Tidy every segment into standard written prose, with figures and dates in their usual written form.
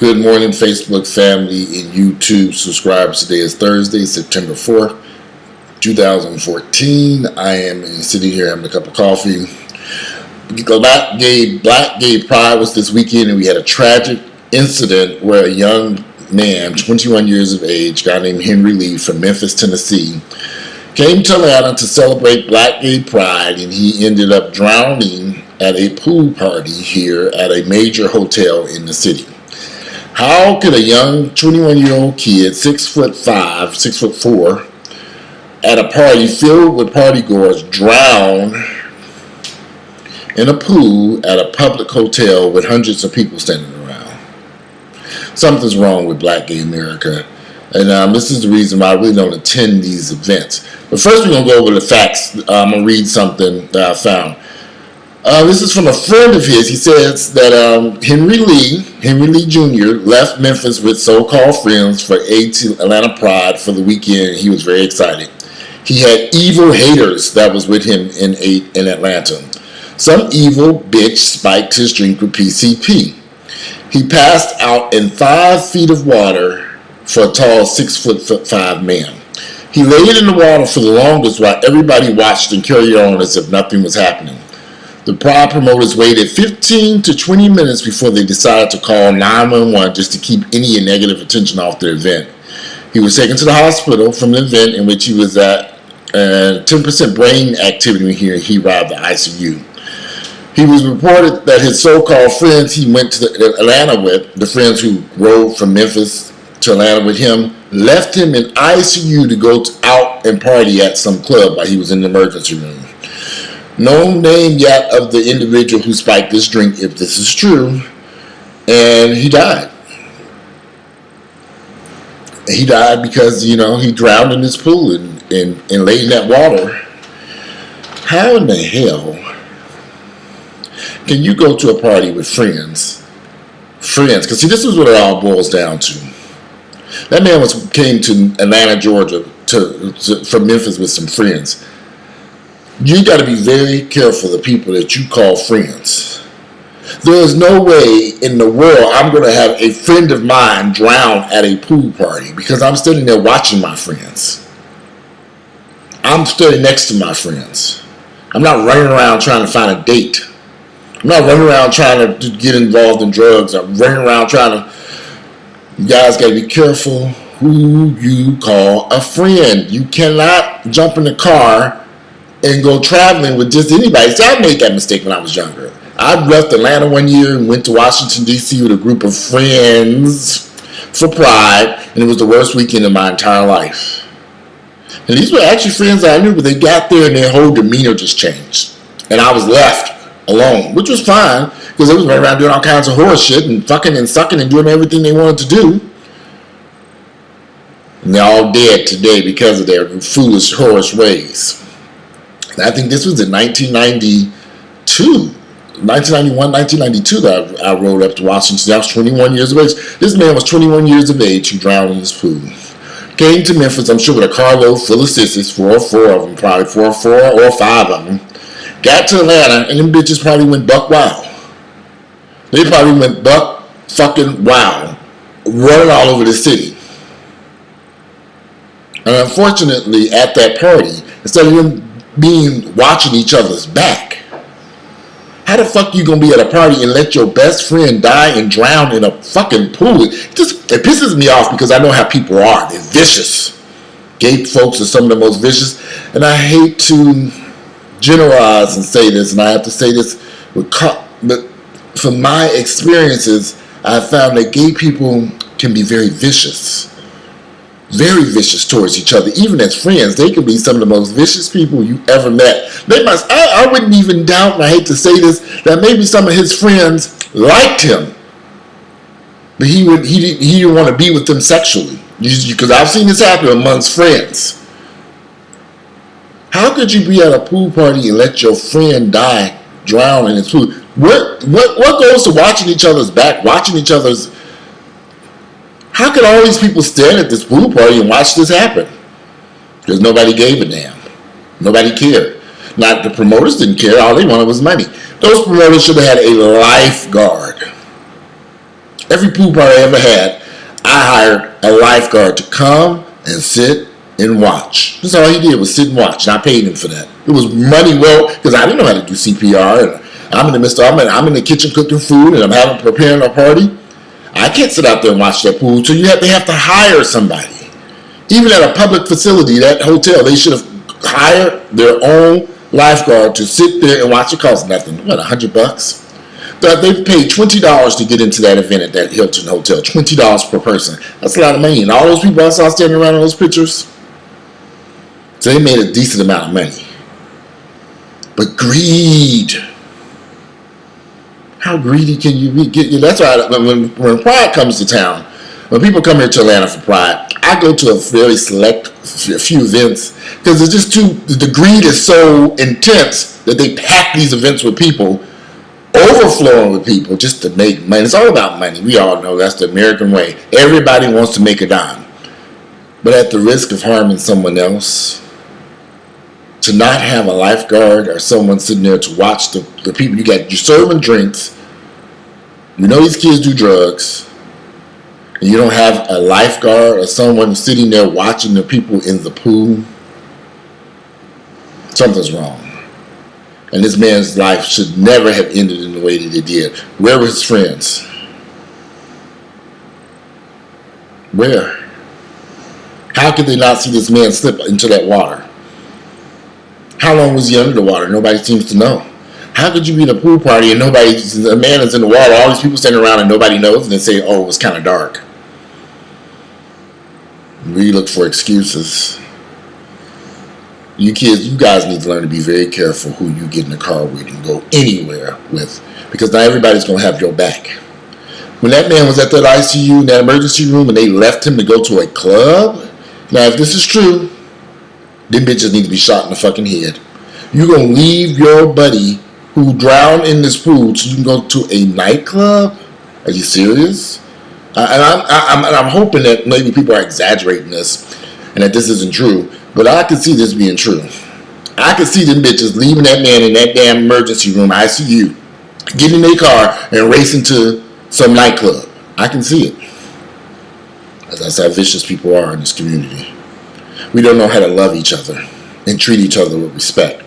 Good morning, Facebook family and YouTube subscribers. Today is Thursday, September 4th, 2014. I am sitting here having a cup of coffee. Black Gay Pride was this weekend, and we had a tragic incident where a young man, 21 years of age, a guy named Henry Lee from Memphis, Tennessee, came to Atlanta to celebrate Black Gay Pride, and he ended up drowning at a pool party here at a major hotel in the city. How could a young 21-year-old kid, 6'5", 6'4", at a party filled with partygoers drown in a pool at a public hotel with hundreds of people standing around? Something's wrong with Black Gay America, and this is the reason why I really don't attend these events. But first, we're going to go over the facts. I'm going to read something that I found. This is from a friend of his. He says that Henry Lee Jr. left Memphis with so-called friends for Atlanta Pride for the weekend. He was very excited. He had evil haters that was with him in Atlanta. Some evil bitch spiked his drink with PCP. He passed out in 5 feet of water for a tall 6'5" man. He laid in the water for the longest while everybody watched and carried on as if nothing was happening. The Pride promoters waited 15 to 20 minutes before they decided to call 911 just to keep any negative attention off the event. He was taken to the hospital from the event in which he was at 10% brain activity here. He arrived the ICU. He was reported that his so-called friends he went to Atlanta with, the friends who rode from Memphis to Atlanta with him, left him in ICU to go out and party at some club while he was in the emergency room. No name yet of the individual who spiked this drink, if this is true, and he died. He died because, he drowned in this pool and laid in that water. How in the hell can you go to a party with friends? Because, see, this is what it all boils down to. That man came to Atlanta, Georgia, from Memphis with some friends. You got to be very careful of the people that you call friends. There is no way in the world I'm going to have a friend of mine drown at a pool party because I'm standing there watching my friends. I'm standing next to my friends. I'm not running around trying to find a date. I'm not running around trying to get involved in drugs. I'm running around trying to... You guys got to be careful who you call a friend. You cannot jump in the car and go traveling with just anybody. See, I made that mistake when I was younger. I left Atlanta one year and went to Washington, D.C. with a group of friends for Pride, and it was the worst weekend of my entire life. And these were actually friends that I knew, but they got there and their whole demeanor just changed. And I was left alone, which was fine, because they was running around doing all kinds of horse shit and fucking and sucking and doing everything they wanted to do. And they're all dead today because of their foolish horse ways. I think this was in 1991, 1992 that I rode up to Washington. I was 21 years of age. This man was 21 years of age who drowned in this pool. Came to Memphis, I'm sure, with a carload full of sissies, 4 or 4 of them, probably 4 or 5 of them. Got to Atlanta, and them bitches probably went buck wild. They probably went buck fucking wild, running all over the city. And unfortunately, at that party, instead of them watching each other's back. How the fuck you gonna be at a party and let your best friend die and drown in a fucking pool? It pisses me off because I know how people are. They're vicious. Gay folks are some of the most vicious. And I hate to generalize and say this, and I have to say this, but from my experiences, I found that gay people can be very vicious. Very vicious towards each other. Even as friends, they can be some of the most vicious people you ever met. I wouldn't even doubt, and I hate to say this, that maybe some of his friends liked him, but he didn't want to be with them sexually. Because I've seen this happen amongst friends. How could you be at a pool party and let your friend drown in his pool? What goes to watching each other's back, watching each other's... How could all these people stand at this pool party and watch this happen? Because nobody gave a damn. Nobody cared. Not the promoters didn't care. All they wanted was money. Those promoters should have had a lifeguard. Every pool party I ever had, I hired a lifeguard to come and sit and watch. That's all he did was sit and watch, and I paid him for that. It was money well, because I didn't know how to do CPR, and I'm in the midst of, I'm in the kitchen cooking food, and I'm preparing a party. I can't sit out there and watch that pool, so they have to hire somebody. Even at a public facility, that hotel, they should have hired their own lifeguard to sit there and watch. It costs nothing. What, $100? They paid $20 to get into that event at that Hilton Hotel. $20 per person. That's a lot of money. And all those people I saw standing around in those pictures, so they made a decent amount of money. But greed. How greedy can you be? That's why when Pride comes to town, when people come here to Atlanta for Pride, I go to a very select few events because it's just the greed is so intense that they pack these events with people, overflowing with people just to make money. It's all about money. We all know that's the American way. Everybody wants to make a dime. But at the risk of harming someone else, to not have a lifeguard or someone sitting there to watch the people you're serving drinks, you know these kids do drugs, and you don't have a lifeguard or someone sitting there watching the people in the pool, something's wrong. And this man's life should never have ended in the way that it did. Where were his friends? Where? How could they not see this man slip into that water? How long was he under the water? Nobody seems to know. How could you be in a pool party and a man is in the water, all these people standing around and nobody knows, and they say, oh, it was kind of dark? We look for excuses. You kids, you guys need to learn to be very careful who you get in the car with and go anywhere with, because not everybody's going to have your back. When that man was at that ICU in that emergency room and they left him to go to a club, now if this is true, them bitches need to be shot in the fucking head. You gonna leave your buddy who drowned in this pool so you can go to a nightclub? Are you serious? I'm hoping that maybe people are exaggerating this and that this isn't true, but I can see this being true. I can see them bitches leaving that man in that damn emergency room, ICU, getting in their car and racing to some nightclub. I can see it. That's how vicious people are in this community. We don't know how to love each other and treat each other with respect.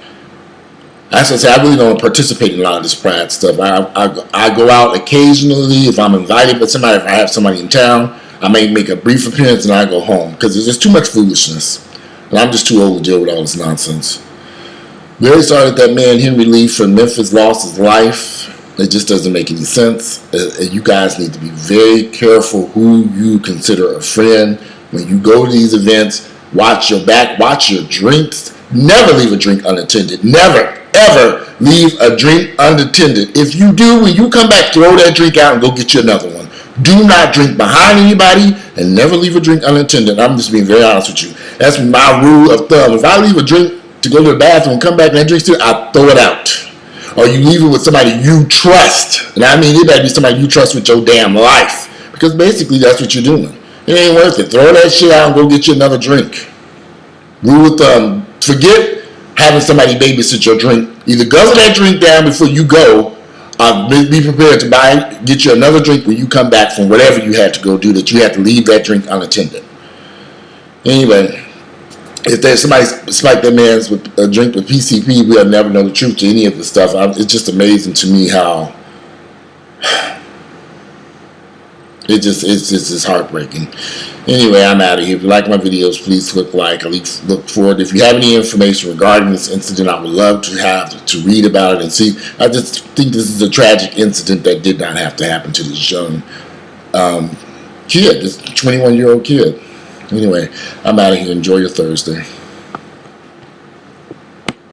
As I say, I really don't participate in a lot of this Pride stuff. I go out occasionally if I'm invited by somebody, if I have somebody in town. I may make a brief appearance and I go home because there's just too much foolishness. And I'm just too old to deal with all this nonsense. Very sorry that man Henry Lee from Memphis lost his life. It just doesn't make any sense. You guys need to be very careful who you consider a friend. When you go to these events, watch your back, watch your drinks. Never leave a drink unattended. Never, ever leave a drink unattended. If you do, when you come back, throw that drink out and go get you another one. Do not drink behind anybody and never leave a drink unattended. I'm just being very honest with you. That's my rule of thumb. If I leave a drink to go to the bathroom and come back and that drink's still, I throw it out. Or you leave it with somebody you trust. And I mean, it better be somebody you trust with your damn life. Because basically that's what you're doing. It ain't worth it. Throw that shit out and go get you another drink. Rule of thumb. Forget having somebody babysit your drink. Either guzzle that drink down before you go, or be prepared to get you another drink when you come back from whatever you had to go do, that you had to leave that drink unattended. Anyway, if there's somebody spiked that man's with a drink with PCP, we'll never know the truth to any of the stuff. It's just amazing to me how it's just heartbreaking. Anyway, I'm out of here. If you like my videos, please click like. I look forward. If you have any information regarding this incident, I would love to read about it and see. I just think this is a tragic incident that did not have to happen to this young kid, this 21-year-old kid. Anyway, I'm out of here. Enjoy your Thursday.